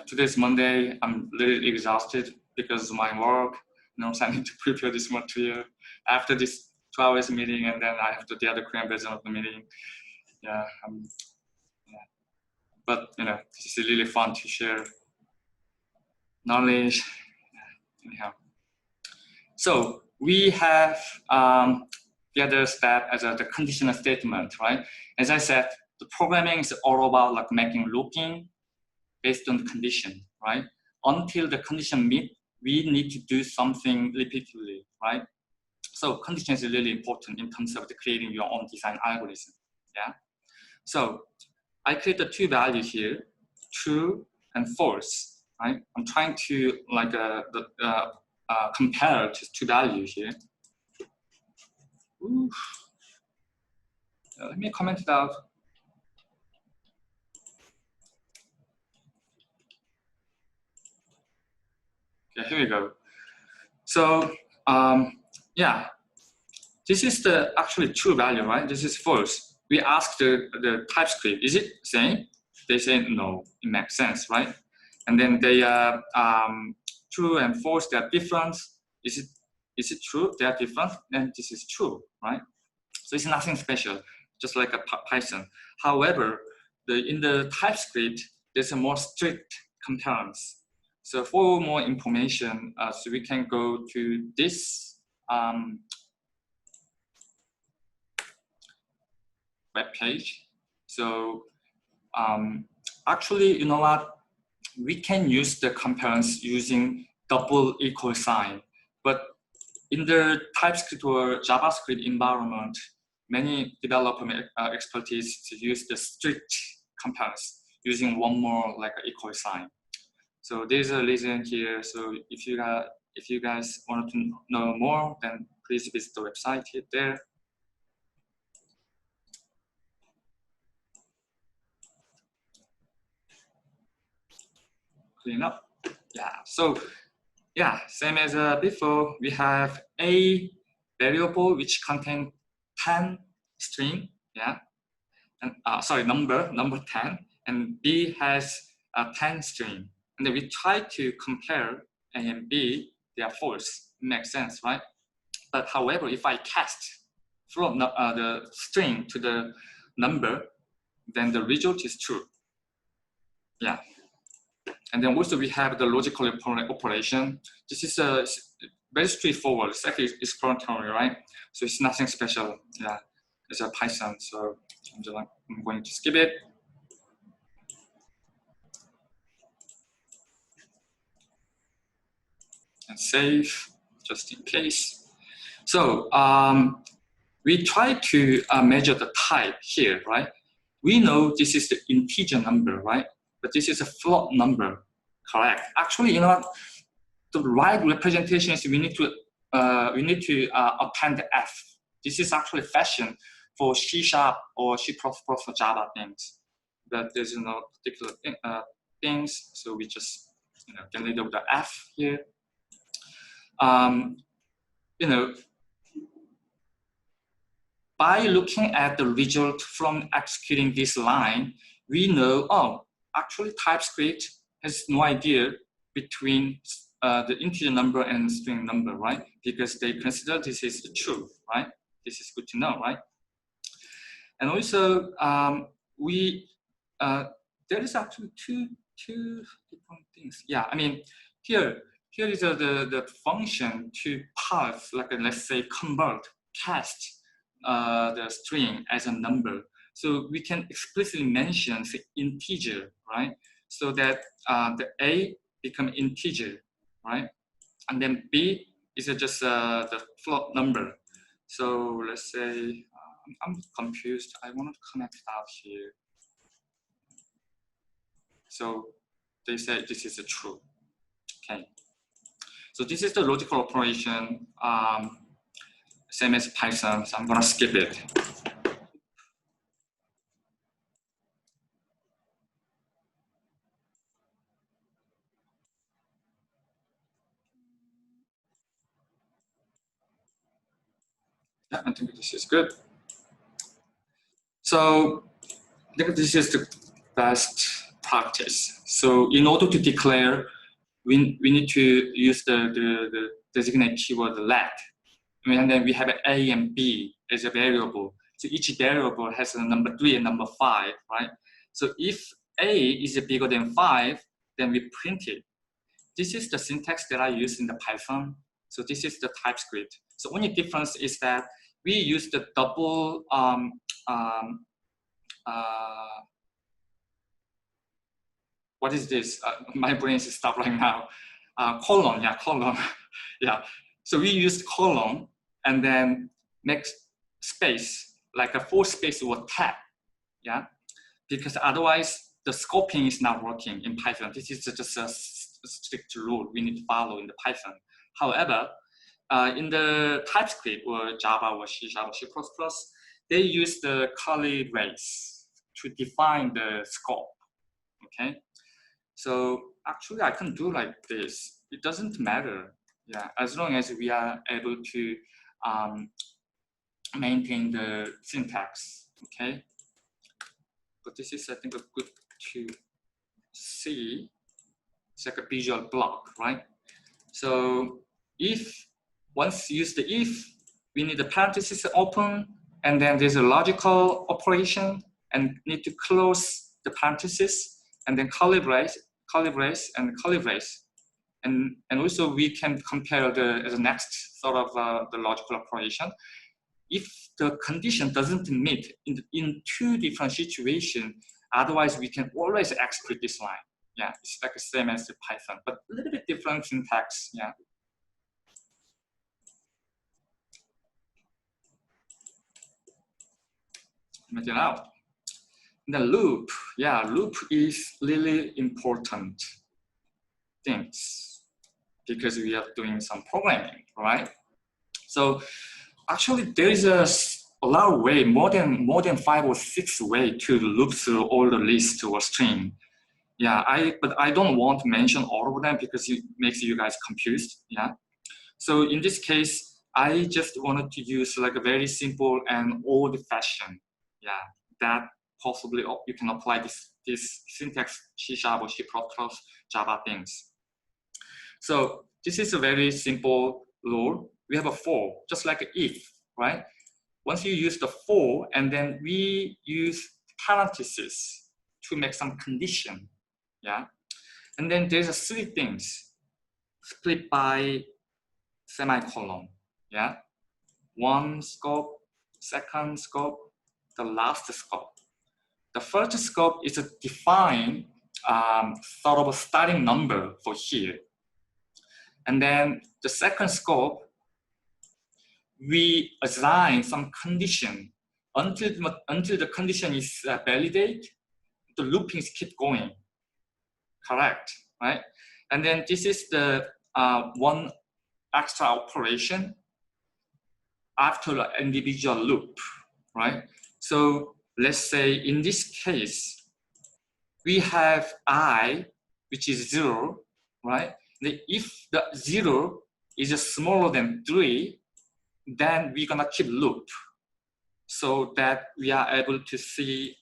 today's Monday. I'm a little exhausted because of my work. So I need to prepare this material after this 2 hours meeting, and then I have to do the other Korean version of the meeting. Yeah, but this is really fun to share knowledge. Anyhow, so we have the other step as the conditional statement, right? As I said, the programming is all about like making looping based on the condition, right? Until the condition meet, we need to do something repeatedly, right? So condition is really important in terms of creating your own design algorithm, yeah? So I created 2 values here, true and false, right? I'm trying to like compare 2 values here. Let me comment it out. Okay, here we go. So yeah, this is the actually true value, right? This is false. We ask the TypeScript, is it same? They say no, it makes sense, right? And then they true and false, they are different. Is it true? They are different. Then this is true, right? So it's nothing special, just like a Python. However, in the TypeScript, there's a more strict comparison. So for more information, so we can go to this web page. So actually, you know what? We can use the comparison using double equal sign, but in the TypeScript or JavaScript environment, many developer expertise to use the strict comparison using one more like equal sign. So there's a reason here. So if you guys want to know more, then please visit the website here there. Clean up. Yeah. So yeah, same as before. We have a variable which contains 10 string. Yeah. And sorry, number 10, and B has 10 string. And then we try to compare A and B, they are false. It makes sense, right? But however, if I cast from the string to the number, then the result is true. Yeah. And then also we have the logical operation. This is very straightforward, self-explanatory, right? So it's nothing special. Yeah, it's a Python. So I'm going to skip it. And save, just in case. So we try to measure the type here, right? We know this is the integer number, right? But this is a float number, correct? Actually, you know what? The right representation is we need to append the F. This is actually fashion for C# or C++ for Java things. But there's no particular things, so we just get rid of the F here. By looking at the result from executing this line, we know, oh, actually TypeScript has no idea between the integer number and string number, right? Because they consider this is true, right? This is good to know, right? And also, there is actually two different things. Yeah, I mean, here is the function to parse, like let's say convert, cast the string as a number. So we can explicitly mention the integer, right? So that the A become integer, right? And then B is just the float number. So let's say, I'm confused. I want to connect out here. So they say this is true. Okay. So this is the logical operation, same as Python. So I'm gonna skip it. Yeah, I think this is good. So I think this is the best characters. So in order to declare, we need to use the designate keyword let. And then we have A and B as a variable. So each variable has a number 3 and number 5, right? So if A is bigger than 5, then we print it. This is the syntax that I use in the Python. So this is the TypeScript. So only difference is that we use the double what is this? My brain is stopped right now. Colon, yeah, colon. Yeah. So we used colon and then make space, like a 4 space or tab. Yeah. Because otherwise the scoping is not working in Python. This is just a strict rule we need to follow in the Python. However, in the TypeScript or Java or C# or C++, they use the curly brace to define the scope. Okay. So actually I can do like this. It doesn't matter. Yeah, as long as we are able to maintain the syntax. Okay. But this is, I think, good to see. It's like a visual block, right? So if once you use the if, we need the parentheses open, and then there's a logical operation, and need to close the parentheses, and then curly brace, and curly brace. And also we can compare as a next sort of the logical operation. If the condition doesn't meet in 2 different situations, otherwise we can always execute this line. Yeah, it's like the same as the Python, but a little bit different syntax. Yeah. Let it out. The loop, yeah, loop is really important things because we are doing some programming, right? So actually there is a lot of way, more than 5 or 6 way to loop through all the list or string. Yeah, but I don't want to mention all of them because it makes you guys confused. Yeah. So in this case, I just wanted to use like a very simple and old-fashioned. Yeah, that possibly you can apply this syntax C# or C++ Java things. So this is a very simple rule. We have a for, just like if, right? Once you use the for, and then we use parentheses to make some condition. Yeah, and then there's 3 things split by semicolon. Yeah, 1 scope, 2nd scope, the last scope. The first scope is a define sort of a starting number for here, and then the 2nd scope we assign some condition until the condition is validated. The loopings keep going. Correct, right? And then this is the 1 extra operation after the individual loop, right? So let's say in this case, we have I, which is 0, right? If the 0 is smaller than 3, then we're gonna keep loop so that we are able to see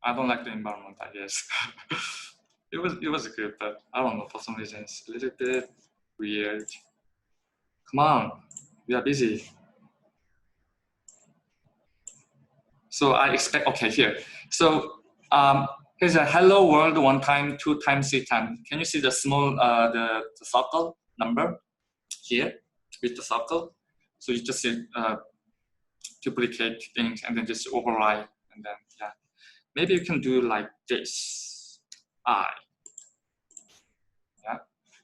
I don't like the environment, I guess. it was good, but I don't know, for some reason it's a little bit weird. Come on, we are busy. So I expect, okay, here. So here's a hello world 1 time, 2 times, 3 times. Can you see the small, the circle number here with the circle? So you just duplicate things and then just override, and then, yeah. Maybe you can do like this, I. Yeah.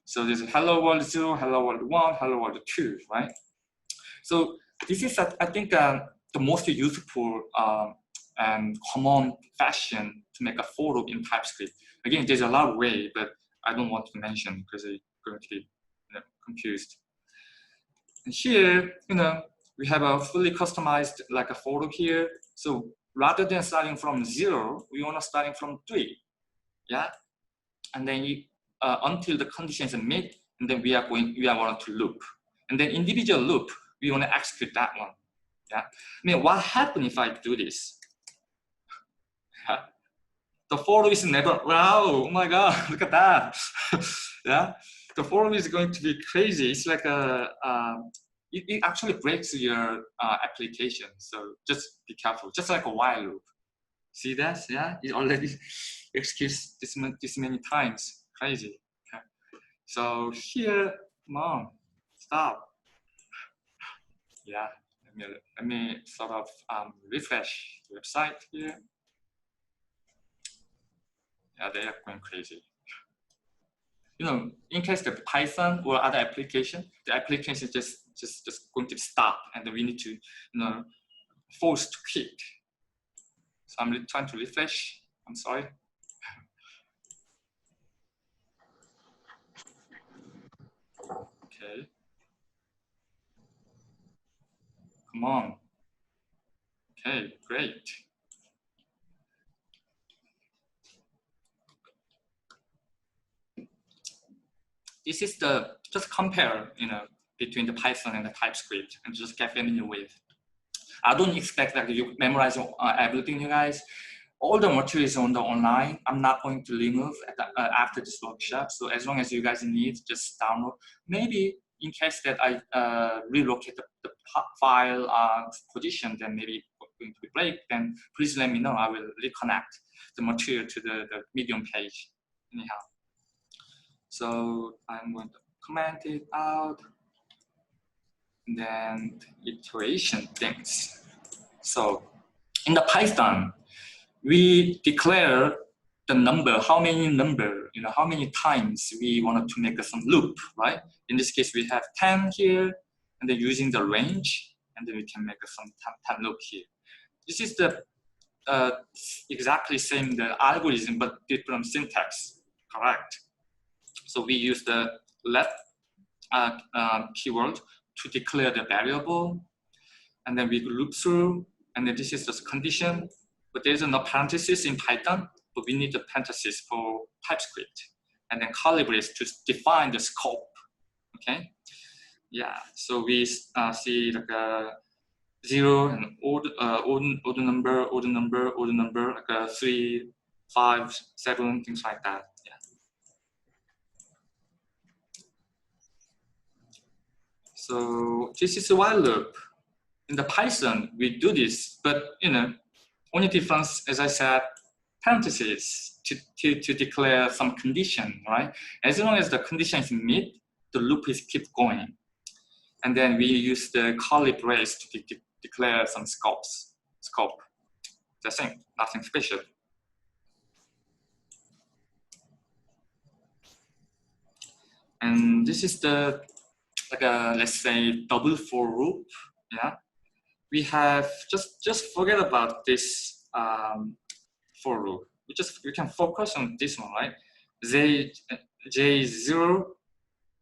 So there's hello world 0, hello world 1, hello world 2, right? So this is, I think, the most useful and common fashion to make a for loop in TypeScript. Again, there's a lot of ways, but I don't want to mention because you're going to be confused. And here, we have a fully customized like a for loop here. So rather than starting from 0, we want to starting from 3. Yeah, and then until the conditions are met, and then we are wanting to loop, and then individual loop we want to execute that one. Yeah, I mean, what happens if I do this? The for loop is never, wow, oh my God, look at that. Yeah, the for loop is going to be crazy. It's like it actually breaks your application. So just be careful, just like a while loop. See that? Yeah, it already executes this many times. Crazy. Okay. So here, come on, stop. Yeah, let me sort of refresh the website here. Yeah, they are going crazy. You know, in case the Python or other application, the application is just going to stop, and we need to, you know, force to quit. So I'm trying to refresh. I'm sorry. Okay. Come on. Okay, great. This is the, just compare, you know, between the Python and the TypeScript and just get familiar with. I don't expect that you memorize everything, you guys. All the materials on the online, I'm not going to remove after this workshop. So as long as you guys need, just download. Maybe in case that I relocate the file position, then maybe going to be break, then please let me know. I will reconnect the material to the Medium page anyhow. So I'm going to comment it out, and then iteration things. So in the Python, we declare the number, how many number, you know, how many times we wanted to make some loop, right? In this case, we have 10 here, and then using the range, and then we can make some time loop here. This is the exactly same the algorithm, but different syntax, correct? So we use the let keyword to declare the variable, and then we loop through, and then this is the condition, but there's no parenthesis in Python, but we need the parenthesis for TypeScript, and then calibrate to define the scope, okay? Yeah, so we see like a 0 and odd number, like a 3, 5, 7, things like that, yeah. So this is a while loop. In the Python, we do this, but you know, only difference, as I said, parentheses to declare some condition, right? As long as the condition is met, the loop is keep going. And then we use the curly brace to declare some scope. That's it, nothing special. And this is the, like a, let's say, double for loop, yeah? We have, just forget about this for loop. We can focus on this one, right? J is 0,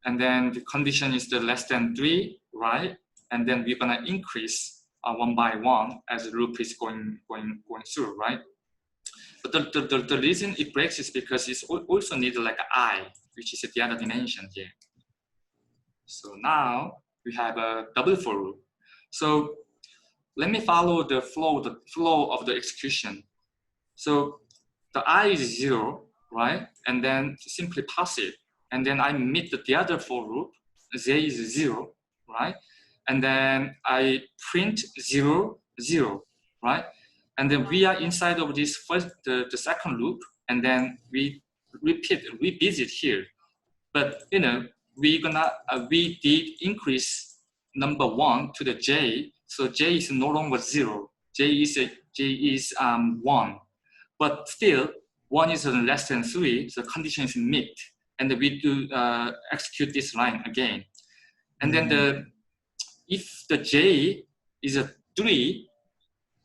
and then the condition is the less than 3, right? And then we're gonna increase 1 by 1 as the loop is going through, right? But the reason it breaks is because it's also need like an I, which is the other dimension here. So now we have a double for loop. So let me follow the flow of the execution. So the I is 0, right? And then simply pass it. And then I meet the other for loop, J is 0, right? And then I print 0, 0, right? And then we are inside of this the second loop, and then we revisit here. But you know, we did increase number 1 to the J, so J is no longer 0. J is 1. But still, 1 is less than 3, so the condition is met. And we do execute this line again. And then if the J is a 3,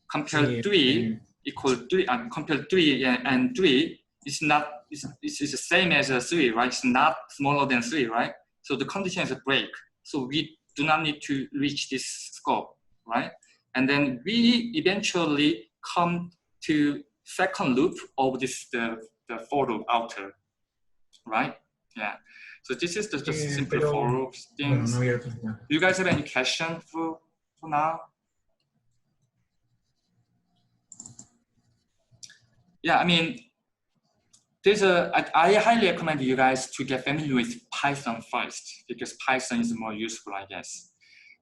compare 3 equal 3, compare 3 and 3, it's the same as a 3, right? It's not smaller than 3, right? So the condition is a break. So we do not need to reach this scope, right? And then we eventually come to second loop of this the for loop outer, right? Yeah. So this is just simple for loop things. Do you guys have any question for now? yeah, I mean, I highly recommend you guys to get familiar with Python first, because Python is more useful, I guess.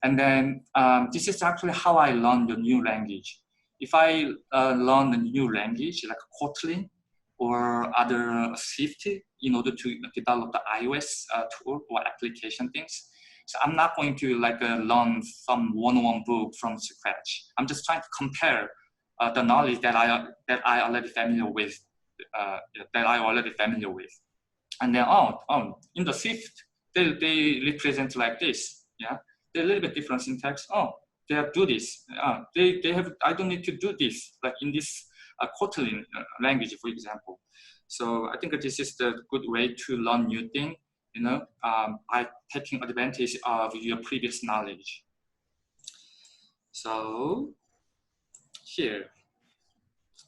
And then this is actually how I learned the new language. If I learn a new language like Kotlin or other Swift in order to develop the iOS tool or application things, so I'm not going to like learn some one-on-one book from scratch. I'm just trying to compare the knowledge that I already familiar with. And then in the Swift they represent like this, yeah. They're a little bit different syntax. They have do this. They have. I don't need to do this like in this Kotlin language, for example. So I think this is the good way to learn new thing. By taking advantage of your previous knowledge. So here,